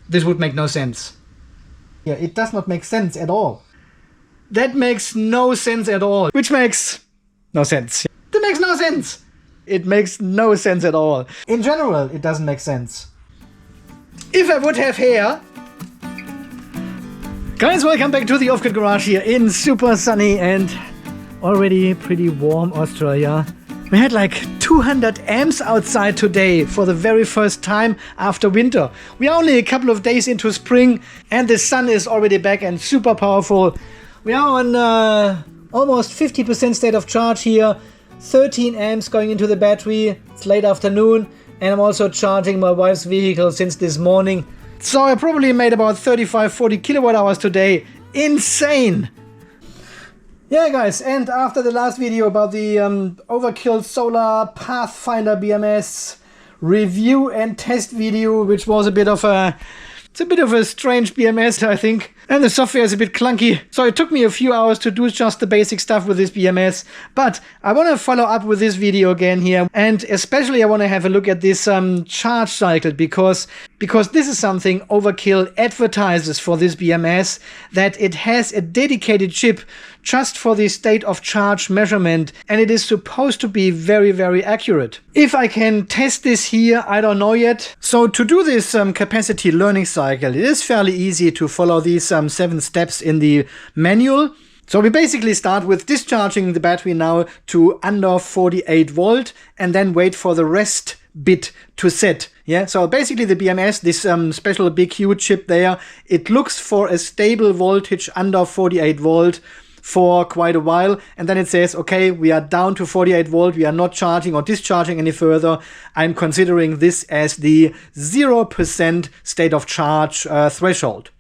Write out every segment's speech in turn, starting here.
this would make no sense. Yeah, it does not make sense at all. That makes no sense at all. Which makes no sense. That makes no sense. It makes no sense at all. In general, it doesn't make sense. If I would have hair... Guys, welcome back to the Overkill Garage here in super sunny and already pretty warm Australia. We had like 200 amps outside today for the very first time after winter. We are only a couple of days into spring and the sun is already back and super powerful. We are on almost 50% state of charge here. 13 amps going into the battery. It's late afternoon and I'm also charging my wife's vehicle since this morning. So I probably made about 35-40 kilowatt hours today. Insane! Yeah guys, and after the last video about the Overkill Solar Pathfinder BMS review and test video, which was a bit of a strange BMS, I think. And the software is a bit clunky. So it took me a few hours to do just the basic stuff with this BMS. But I want to follow up with this video again here. And especially I want to have a look at this charge cycle because this is something Overkill advertises for this BMS, that it has a dedicated chip just for the state of charge measurement, and it is supposed to be very, very accurate. If I can test this here, I don't know yet. So to do this capacity learning cycle, it is fairly easy to follow these 7 steps in the manual. So we basically start with discharging the battery now to under 48 volt and then wait for the rest bit to set. Yeah, so basically the BMS, this special big huge chip there, it looks for a stable voltage under 48 volt for quite a while, and then it says, okay, we are down to 48 volt, we are not charging or discharging any further. I'm considering this as the 0% state of charge threshold.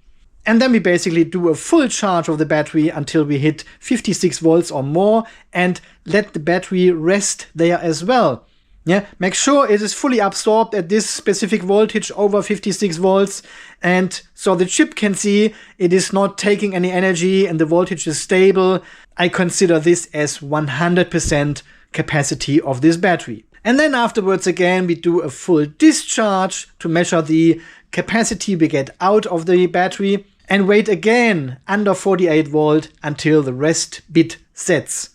And then we basically do a full charge of the battery until we hit 56 volts or more and let the battery rest there as well. Yeah, make sure it is fully absorbed at this specific voltage over 56 volts. And so the chip can see it is not taking any energy and the voltage is stable. I consider this as 100% capacity of this battery. And then afterwards again, we do a full discharge to measure the capacity we get out of the battery and wait again under 48 volt until the rest bit sets.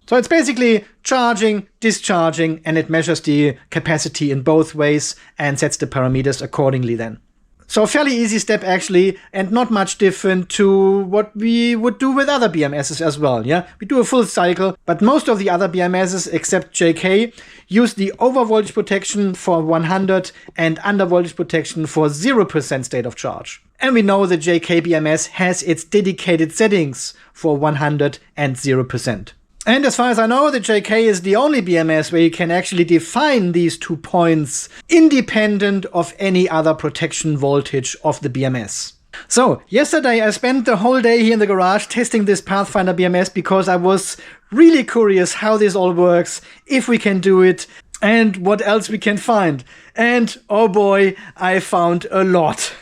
So it's basically charging, discharging, and it measures the capacity in both ways and sets the parameters accordingly then. So a fairly easy step actually, and not much different to what we would do with other BMSs as well, yeah? We do a full cycle, but most of the other BMSs except JK use the over voltage protection for 100 and under voltage protection for 0% state of charge. And we know the JK BMS has its dedicated settings for 100 and 0%. And as far as I know, the JK is the only BMS where you can actually define these 2 points independent of any other protection voltage of the BMS. So, yesterday I spent the whole day here in the garage testing this Pathfinder BMS because I was really curious how this all works, if we can do it, and what else we can find. And oh boy, I found a lot.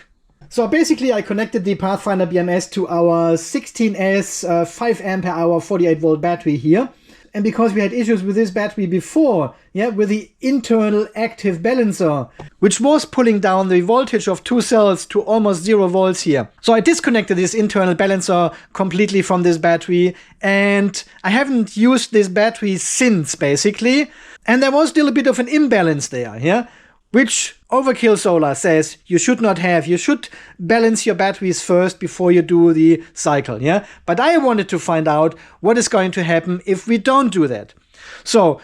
So basically I connected the Pathfinder BMS to our 16S 5 ampere hour 48 volt battery here. And because we had issues with this battery before, yeah, with the internal active balancer, which was pulling down the voltage of 2 cells to almost 0 volts here. So I disconnected this internal balancer completely from this battery and I haven't used this battery since basically. And there was still a bit of an imbalance there, yeah. Which Overkill Solar says you should not have. You should balance your batteries first before you do the cycle, yeah? But I wanted to find out what is going to happen if we don't do that. So,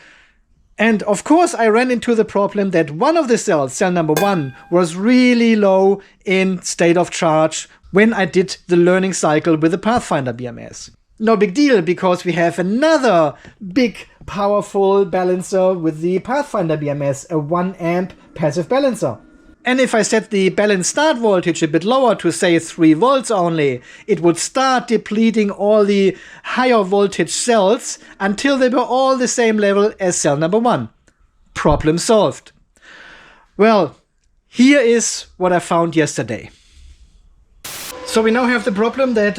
and of course I ran into the problem that one of the cells, cell number 1, was really low in state of charge when I did the learning cycle with the Pathfinder BMS. No big deal, because we have another big powerful balancer with the Pathfinder BMS, a 1 amp passive balancer. And if I set the balance start voltage a bit lower to say 3 volts only, it would start depleting all the higher voltage cells until they were all the same level as cell number 1. Problem solved. Well, here is what I found yesterday. So we now have the problem that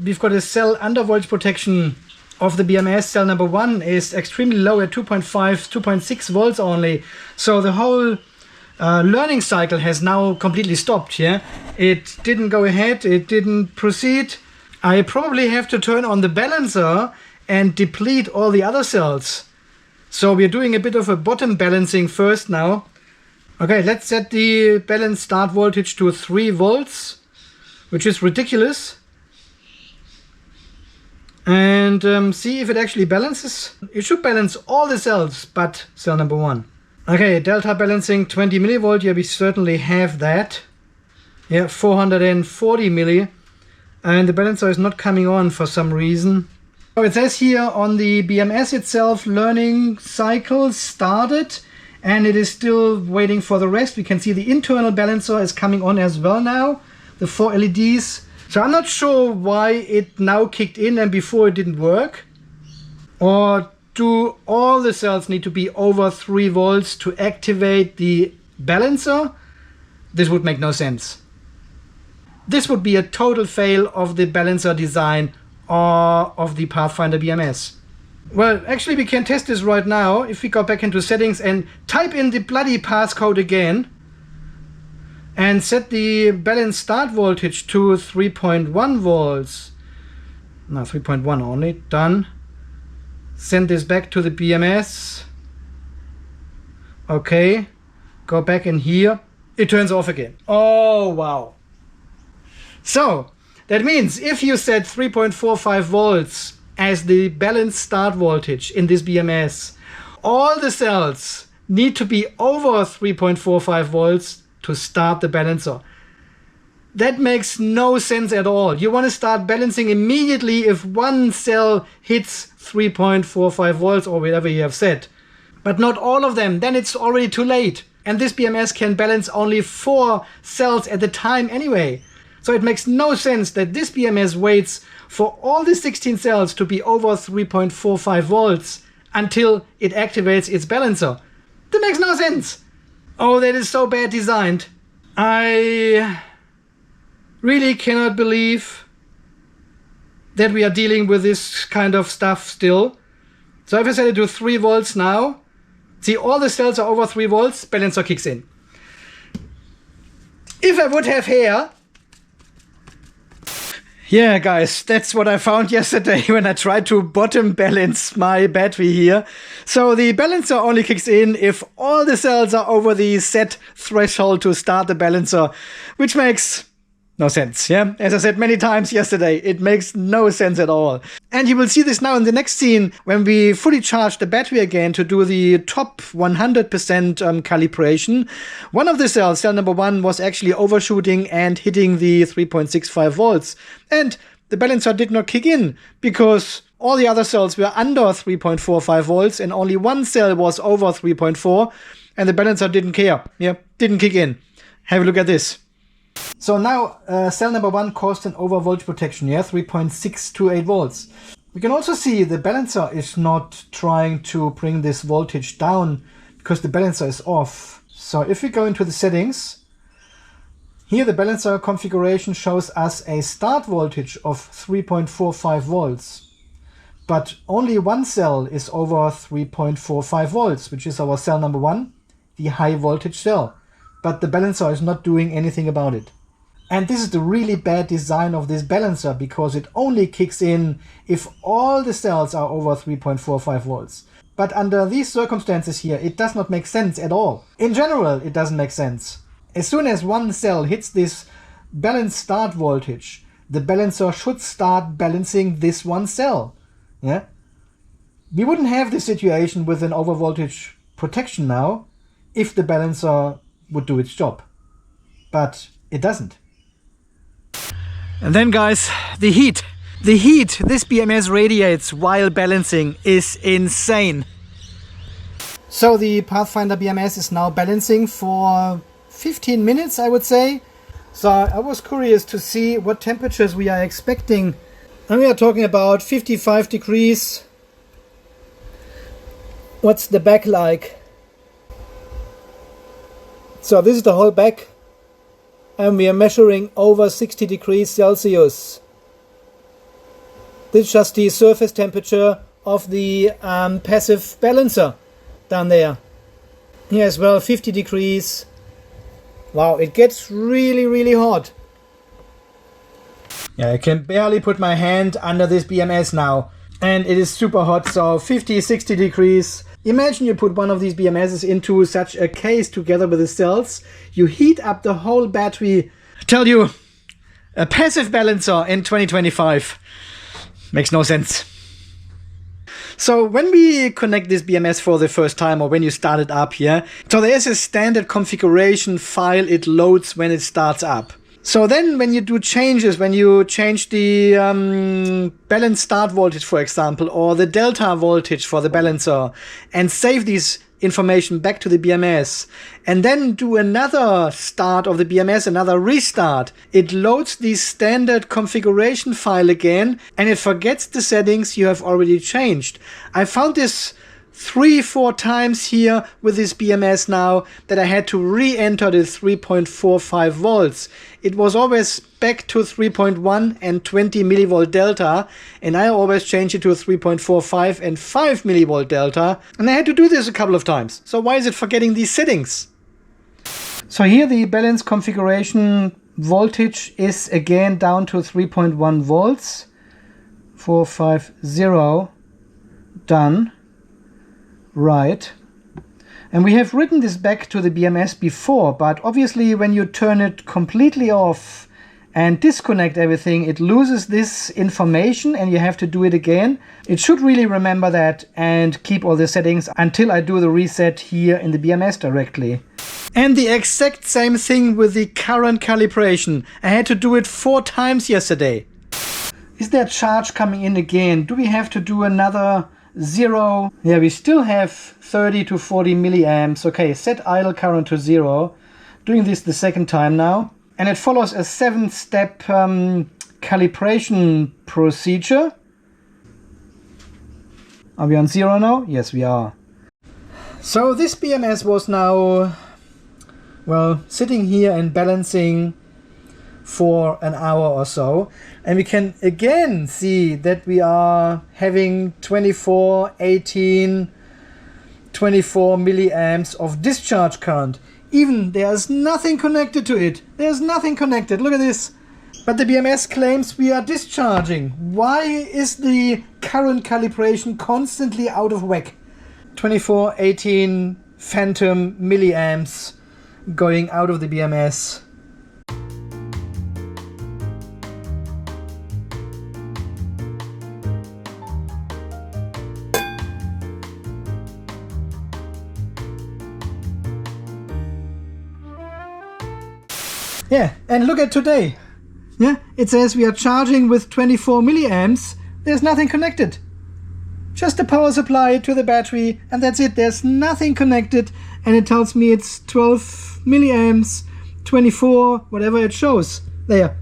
we've got a cell under voltage protection of the BMS. Cell number 1 is extremely low at 2.5, 2.6 volts only. So the whole learning cycle has now completely stopped here. It didn't go ahead, it didn't proceed. I probably have to turn on the balancer and deplete all the other cells. So we're doing a bit of a bottom balancing first now. Okay, let's set the balance start voltage to 3 volts, which is ridiculous. And see if it actually balances. It should balance all the cells but cell number 1. Okay, delta balancing 20 millivolt. Yeah, we certainly have that. Yeah, 440 milli. And the balancer is not coming on for some reason. So it says here on the BMS itself, learning cycle started, and it is still waiting for the rest. We can see the internal balancer is coming on as well now, the 4 LEDs. So I'm not sure why it now kicked in and before it didn't work. Or do all the cells need to be over 3 volts to activate the balancer? This would make no sense. This would be a total fail of the balancer design or of the Pathfinder BMS. Well, actually we can test this right now. If we go back into settings and type in the bloody passcode again and set the balance start voltage to 3.1 volts. No, 3.1 only. Done. Send this back to the BMS. Okay. Go back in here. It turns off again. Oh, wow. So, that means if you set 3.45 volts as the balance start voltage in this BMS, all the cells need to be over 3.45 volts to start the balancer. That makes no sense at all. You want to start balancing immediately if one cell hits 3.45 volts or whatever you have set. But not all of them, then it's already too late. And this BMS can balance only 4 cells at a time anyway. So it makes no sense that this BMS waits for all the 16 cells to be over 3.45 volts until it activates its balancer. That makes no sense. Oh, that is so bad designed. I really cannot believe that we are dealing with this kind of stuff still. So if I set it to 3 volts now, see, all the cells are over 3 volts, balancer kicks in. If I would have hair... Yeah, guys, that's what I found yesterday when I tried to bottom balance my battery here. So the balancer only kicks in if all the cells are over the set threshold to start the balancer, which makes no sense, yeah? As I said many times yesterday, it makes no sense at all. And you will see this now in the next scene when we fully charge the battery again to do the top 100% calibration. One of the cells, cell number 1, was actually overshooting and hitting the 3.65 volts. And the balancer did not kick in because all the other cells were under 3.45 volts and only one cell was over 3.4 and the balancer didn't care. Yeah, didn't kick in. Have a look at this. So now cell number 1 caused an over voltage protection, yeah, 3.628 volts. We can also see the balancer is not trying to bring this voltage down because the balancer is off. So if we go into the settings, here the balancer configuration shows us a start voltage of 3.45 volts. But only one cell is over 3.45 volts, which is our cell number 1, the high voltage cell. But the balancer is not doing anything about it. And this is the really bad design of this balancer because it only kicks in if all the cells are over 3.45 volts. But under these circumstances here, it does not make sense at all. In general, it doesn't make sense. As soon as one cell hits this balance start voltage, the balancer should start balancing this one cell. Yeah? We wouldn't have this situation with an overvoltage protection now if the balancer would do its job. But it doesn't. And then, guys, the heat. The heat this BMS radiates while balancing is insane. So the Pathfinder BMS is now balancing for 15 minutes, I would say. So I was curious to see what temperatures we are expecting. And we are talking about 55 degrees. What's the back like? So this is the whole back. And we are measuring over 60 degrees Celsius. This is just the surface temperature of the passive balancer down there. Here as well, 50 degrees. Wow, it gets really, really hot. Yeah, I can barely put my hand under this BMS now. And it is super hot, so 50, 60 degrees. Imagine you put one of these BMSs into such a case together with the cells. You heat up the whole battery. I tell you, a passive balancer in 2025 makes no sense. So when we connect this BMS for the first time, or when you start it up here, so there's a standard configuration file it loads when it starts up. So then when you do changes, when you change the balance start voltage, for example, or the delta voltage for the balancer, and save these information back to the BMS, and then do another start of the BMS, another restart, it loads the standard configuration file again, and it forgets the settings you have already changed. I found this 3-4 times here with this BMS now, that I had to re-enter the 3.45 volts. It was always back to 3.1 and 20 millivolt delta, and I always change it to 3.45 and 5 millivolt delta, and I had to do this a couple of times. So why is it forgetting these settings? So here the balance configuration voltage is again down to 3.1 volts. 450 done. Right. And we have written this back to the BMS before, but obviously when you turn it completely off and disconnect everything, it loses this information and you have to do it again. It should really remember that and keep all the settings until I do the reset here in the BMS directly. And the exact same thing with the current calibration. I had to do it 4 times yesterday. Is there charge coming in again? Do we have to do another 0? Yeah, we still have 30 to 40 milliamps. Okay, set idle current to 0. Doing this the second time now. And it follows a 7-step calibration procedure. Are we on 0 now? Yes, we are. So this BMS was now, well, sitting here and balancing for an hour or so, and we can again see that we are having 24 milliamps of discharge current. Even there's nothing connected to it. There's nothing connected. Look at this. But the BMS claims we are discharging. Why is the current calibration constantly out of whack? 24, 18 phantom milliamps going out of the BMS. Yeah, and look at today. Yeah, it says we are charging with 24 milliamps. There's nothing connected. Just the power supply to the battery, and that's it. There's nothing connected, and it tells me it's 12 milliamps, 24, whatever it shows. There.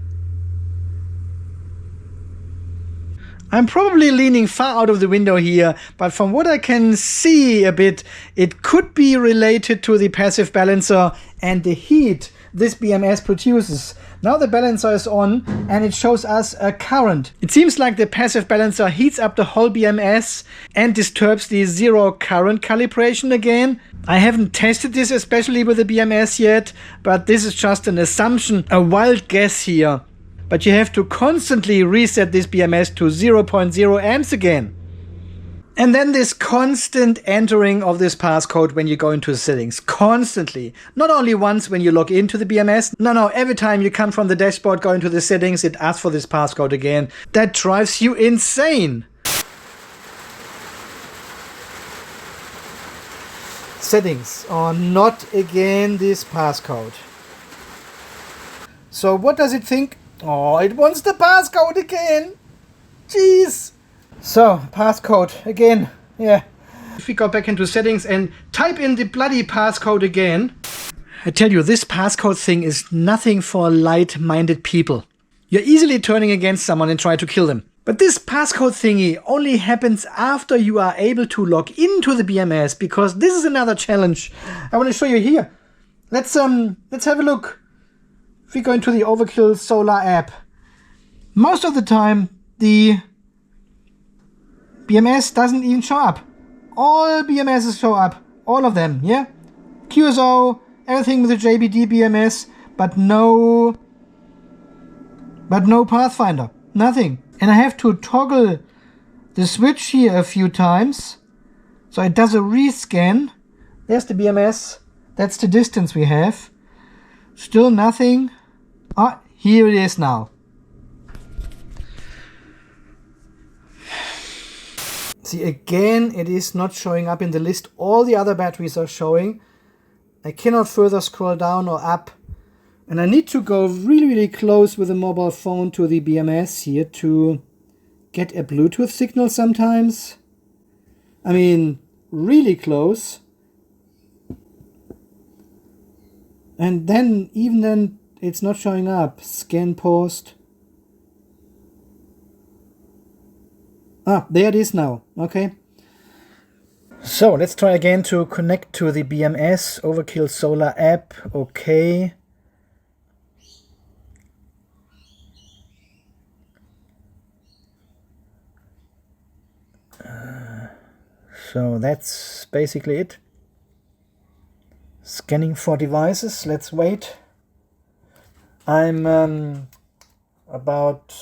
I'm probably leaning far out of the window here, but from what I can see a bit, it could be related to the passive balancer and the heat this BMS produces. Now the balancer is on and it shows us a current. It seems like the passive balancer heats up the whole BMS and disturbs the 0 current calibration again. I haven't tested this especially with the BMS yet, but this is just an assumption, a wild guess here. But you have to constantly reset this BMS to 0.0 amps again. And then this constant entering of this passcode when you go into the settings. Constantly. Not only once when you log into the BMS. No, every time you come from the dashboard, go into the settings, it asks for this passcode again. That drives you insane. Settings. Oh, not again this passcode. So what does it think? Oh, it wants the passcode again. Jeez. So, passcode again. Yeah. If we go back into settings and type in the bloody passcode again. I tell you, this passcode thing is nothing for light-minded people. You're easily turning against someone and try to kill them. But this passcode thingy only happens after you are able to log into the BMS, because this is another challenge I want to show you here. Let's have a look. If we go into the Overkill Solar app, most of the time the BMS doesn't even show up. All BMSs show up. All of them, yeah? QSO, everything with the JBD BMS, but no Pathfinder, nothing. And I have to toggle the switch here a few times, so it does a rescan. There's the BMS, that's the distance we have. Still nothing. Ah, here it is now. See, again, it is not showing up in the list. All the other batteries are showing. I cannot further scroll down or up. And I need to go really, really close with a mobile phone to the BMS here to get a Bluetooth signal sometimes. I mean, really close. And then, even then, it's not showing up. Scan post. Ah, there it is now. Okay. So let's try again to connect to the BMS Overkill Solar app. Okay. So that's basically it. Scanning for devices. Let's wait. I'm about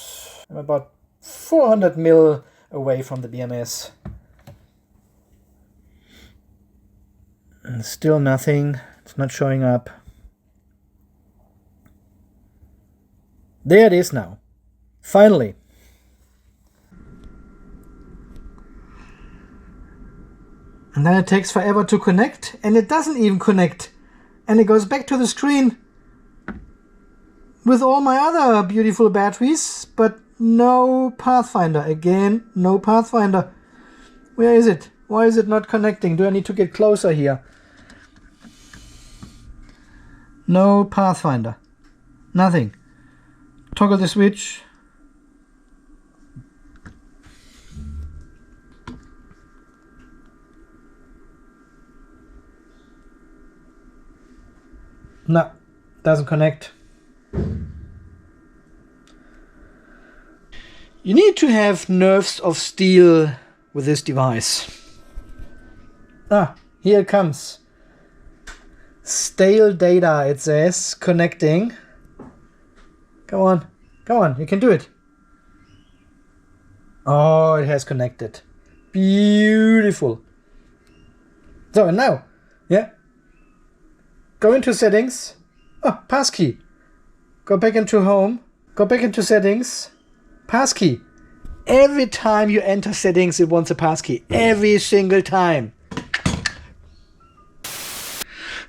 400 mil away from the BMS. And still nothing. It's not showing up. There it is now. Finally. And then it takes forever to connect, and it doesn't even connect. And it goes back to the screen with all my other beautiful batteries, but no Pathfinder. Again, no Pathfinder. Where is it? Why is it not connecting? Do I need to get closer here? No Pathfinder. Nothing. Toggle the switch. No, doesn't connect. You need to have nerves of steel with this device. Ah, here it comes. Stale data, it says, connecting. Go on, you can do it. Oh, it has connected. Beautiful. So, and now, yeah. Go into settings. Oh, passkey. Go back into home. Go back into settings. Passkey. Every time you enter settings, it wants a passkey. Every single time.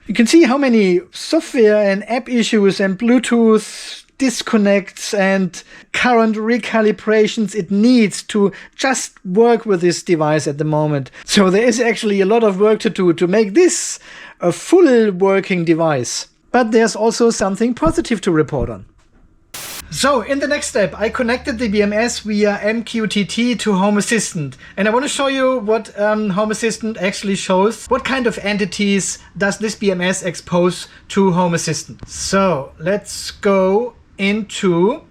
You can see how many software and app issues and Bluetooth disconnects and current recalibrations it needs to just work with this device at the moment. So there is actually a lot of work to do to make this a full working device. But there's also something positive to report on. So in the next step, I connected the BMS via MQTT to Home Assistant. And I want to show you what Home Assistant actually shows. What kind of entities does this BMS expose to Home Assistant? So let's go into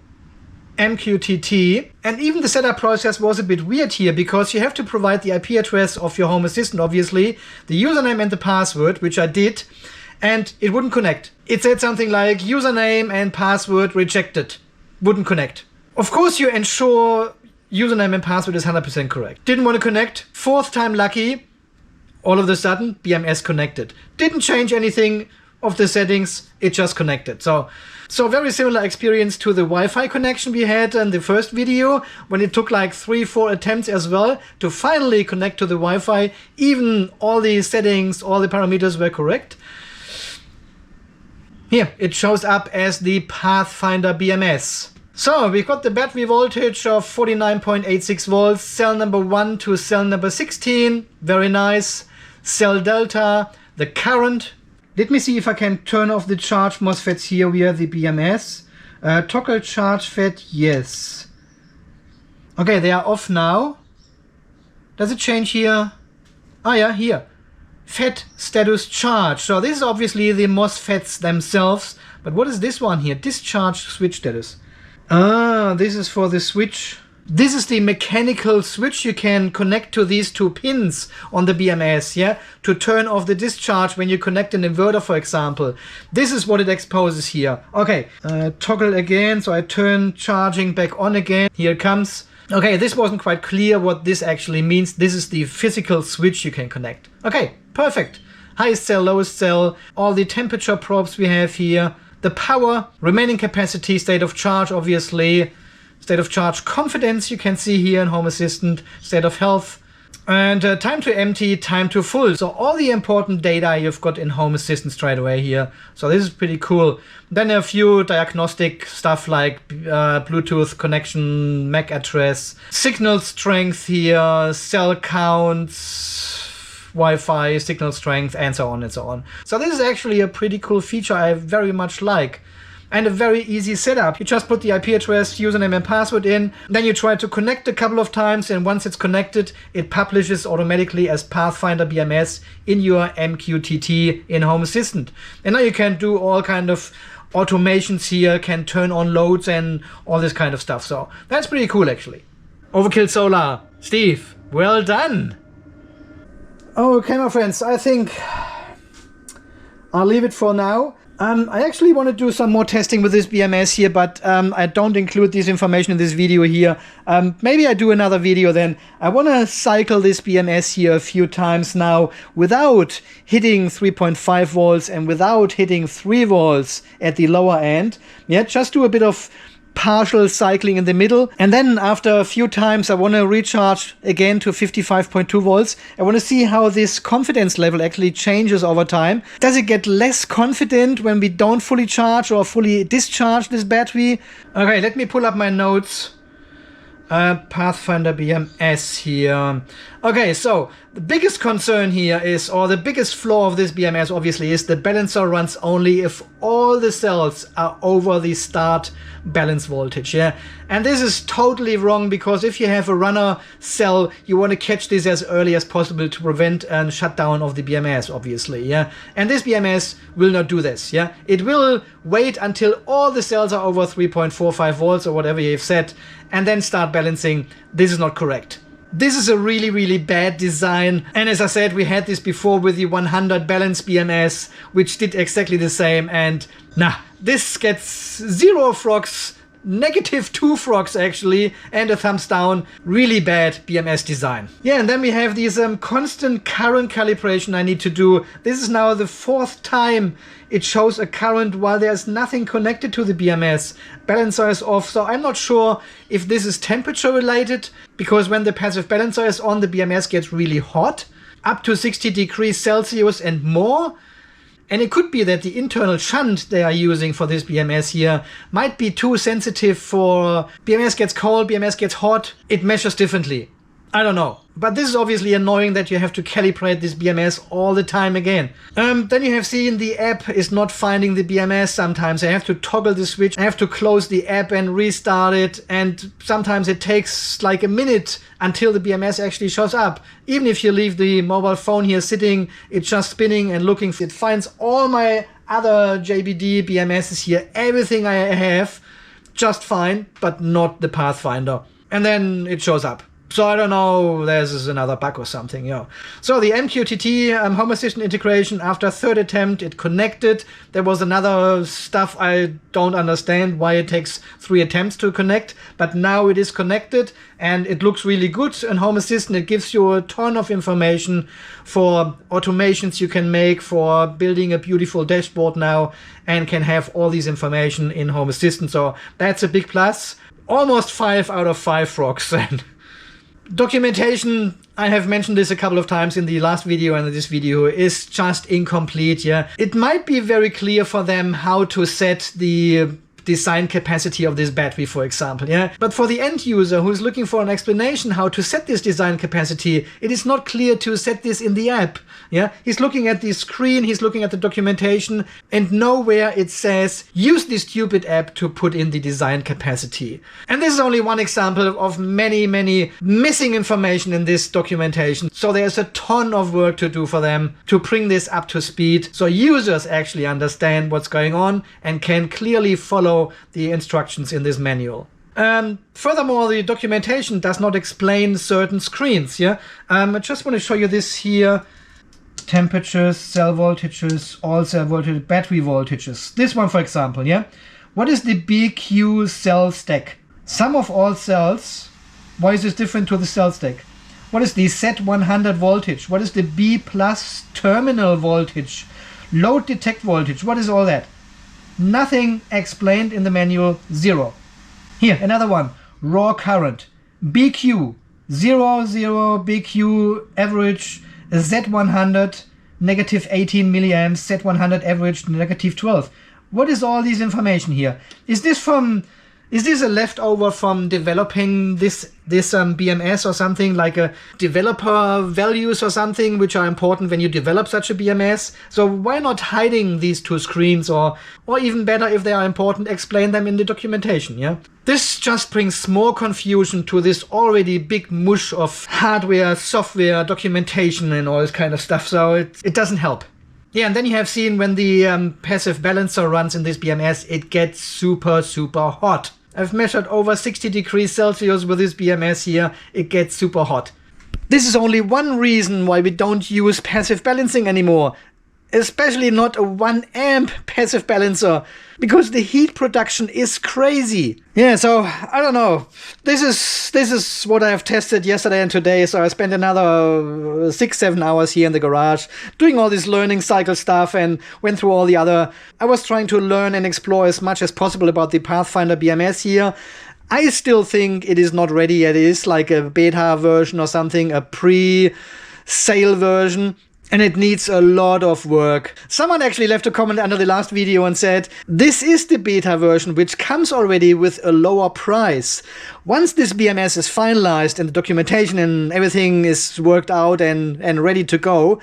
MQTT. And even the setup process was a bit weird here because you have to provide the IP address of your Home Assistant, obviously, the username and the password, which I did, and it wouldn't connect. It said something like username and password rejected. Wouldn't connect. Of course, you ensure username and password is 100% correct. Didn't want to connect. Fourth time lucky. All of a sudden, BMS connected. Didn't change anything of the settings. It just connected. So very similar experience to the Wi-Fi connection we had in the first video, when it took like 3-4 attempts as well to finally connect to the Wi-Fi. Even all the settings, all the parameters were correct. Here, it shows up as the Pathfinder BMS. So we've got the battery voltage of 49.86 volts, cell number 1 to cell number 16, very nice. Cell delta, the current. Let me see if I can turn off the charge MOSFETs here via the BMS. Toggle charge FET, yes. Okay, they are off now. Does it change here? Ah yeah, here. FET status charge. So this is obviously the MOSFETs themselves. But what is this one here? Discharge switch status. Ah, this is for the switch. This is the mechanical switch you can connect to these two pins on the BMS, yeah, to turn off the discharge when you connect an inverter, for example. This is what it exposes here. Okay, toggle again, so I turn charging back on again. Here it comes. Okay, this wasn't quite clear what this actually means. This is the physical switch you can connect. Okay, perfect. Highest cell, lowest cell, all the temperature probes we have here, the power, remaining capacity, state of charge, obviously, state of charge confidence you can see here in Home Assistant, state of health, and time to empty, time to full. So all the important data you've got in Home Assistant straight away here. So this is pretty cool. Then a few diagnostic stuff like Bluetooth connection, MAC address, signal strength here, cell counts, Wi-Fi, signal strength, and so on and so on. So this is actually a pretty cool feature I very much like. And a very easy setup. You just put the IP address, username and password in, then you try to connect a couple of times, and once it's connected, it publishes automatically as Pathfinder BMS in your MQTT in Home Assistant. And now you can do all kind of automations here, can turn on loads and all this kind of stuff. So that's pretty cool actually. Overkill Solar, Steve, well done. Okay, my friends, I think I'll leave it for now. I actually want to do some more testing with this BMS here, but I don't include this information in this video here. Maybe I do another video then. I want to cycle this BMS here a few times now without hitting 3.5 volts and without hitting 3 volts at the lower end. Yeah, just do a bit of partial cycling in the middle, and then after a few times I want to recharge again to 55.2 volts. I want to see how this confidence level actually changes over time. Does it get less confident when we don't fully charge or fully discharge this battery? Okay, let me pull up my notes. Pathfinder BMS here. Okay, so the biggest concern here is, or the biggest flaw of this BMS obviously, is the balancer runs only if all the cells are over the start balance voltage, yeah? And this is totally wrong, because if you have a runner cell, you want to catch this as early as possible to prevent a shutdown of the BMS, obviously, yeah? And this BMS will not do this, yeah? It will wait until all the cells are over 3.45 volts or whatever you've set, and then start balancing. This is not correct. This is a really, really bad design. And as I said, we had this before with the 100 balance BMS, which did exactly the same. And nah, this gets 0 frogs, -2 frogs actually, and a thumbs down. Really bad BMS design. Yeah, and then we have these constant current calibration I need to do. This is now the 4th time it shows a current while there's nothing connected to the BMS. Balancer is off, so I'm not sure if this is temperature related, because when the passive balancer is on, the BMS gets really hot, up to 60 degrees Celsius and more. And it could be that the internal shunt they are using for this BMS here might be too sensitive for BMS gets cold, BMS gets hot. It measures differently. I don't know. But this is obviously annoying that you have to calibrate this BMS all the time again. Then you have seen the app is not finding the BMS sometimes. I have to toggle the switch. I have to close the app and restart it. And sometimes it takes like a minute until the BMS actually shows up. Even if you leave the mobile phone here sitting, it's just spinning and looking. It finds all my other JBD BMSs here, everything I have, just fine, but not the Pathfinder. And then it shows up. So I don't know, there's another bug or something, yeah. So the MQTT Home Assistant integration, after 3rd attempt, it connected. There was another stuff I don't understand why it takes 3 attempts to connect, but now it is connected and it looks really good in Home Assistant. It gives you a ton of information for automations you can make, for building a beautiful dashboard now, and can have all these information in Home Assistant. So that's a big plus. Almost 5 out of 5 frogs. Documentation, I have mentioned this a couple of times in the last video and in this video, is just incomplete, yeah. It might be very clear for them how to set the design capacity of this battery, for example, yeah. But for the end user who's looking for an explanation how to set this design capacity, it is not clear to set this in the app, yeah. He's looking at the screen, he's looking at the documentation, and nowhere it says, use this stupid app to put in the design capacity. And this is only one example of many, many missing information in this documentation. So there's a ton of work to do for them to bring this up to speed, so users actually understand what's going on and can clearly follow the instructions in this manual. Furthermore, the documentation does not explain certain screens. Yeah, I just want to show you this here. Temperatures, cell voltages, all cell voltages, battery voltages. This one, for example, yeah. What is the BQ cell stack? Sum of all cells. Why is this different to the cell stack? What is the Z100 voltage? What is the B plus terminal voltage? Load detect voltage. What is all that? Nothing explained in the manual. Zero. Here, another one. Raw current. BQ. 0, 0, BQ average. Z100 negative 18 milliamps. Z100 average negative 12. What is all this information here? Is this a leftover from developing this BMS or something, like a developer values or something which are important when you develop such a BMS? So why not hiding these two screens, or even better, if they are important, explain them in the documentation, yeah? This just brings more confusion to this already big mush of hardware, software, documentation and all this kind of stuff, so it doesn't help. Yeah, and then you have seen when the passive balancer runs in this BMS, it gets super, super hot. I've measured over 60 degrees Celsius with this BMS here. It gets super hot. This is only one reason why we don't use passive balancing anymore. Especially not a 1 amp passive balancer, because the heat production is crazy. Yeah, so I don't know. This is what I have tested yesterday and today. So I spent another 6-7 hours here in the garage doing all this learning cycle stuff and went through all the other. I was trying to learn and explore as much as possible about the Pathfinder BMS here. I still think it is not ready yet. It is like a beta version or something, a pre-sale version. And it needs a lot of work. Someone actually left a comment under the last video and said, this is the beta version, which comes already with a lower price. Once this BMS is finalized and the documentation and everything is worked out and ready to go,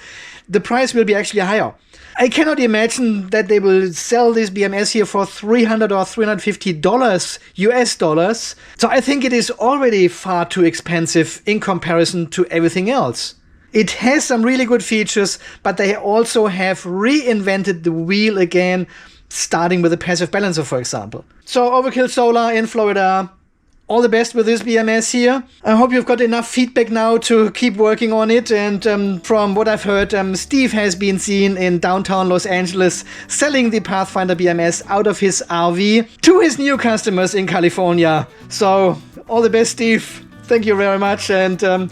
the price will be actually higher. I cannot imagine that they will sell this BMS here for $300 or $350 US dollars. So I think it is already far too expensive in comparison to everything else. It has some really good features, but they also have reinvented the wheel again, starting with a passive balancer, for example. So Overkill Solar in Florida, all the best with this BMS here. I hope you've got enough feedback now to keep working on it. And from what I've heard, Steve has been seen in downtown Los Angeles selling the Pathfinder BMS out of his RV to his new customers in California. So all the best, Steve. Thank you very much. And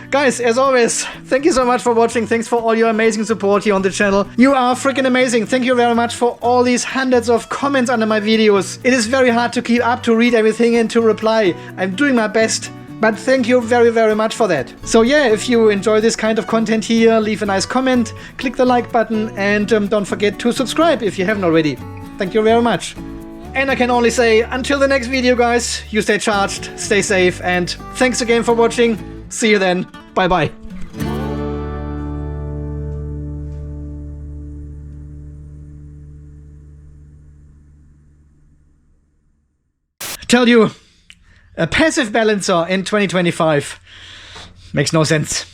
guys, as always, thank you so much for watching. Thanks for all your amazing support here on the channel. You are freaking amazing. Thank you very much for all these hundreds of comments under my videos. It is very hard to keep up, to read everything and to reply. I'm doing my best, but thank you very, very much for that. So yeah, if you enjoy this kind of content here, leave a nice comment, click the like button, and don't forget to subscribe if you haven't already. Thank you very much. And I can only say, until the next video, guys, you stay charged, stay safe, and thanks again for watching. See you then. Bye-bye. Tell you, a passive balancer in 2025 makes no sense.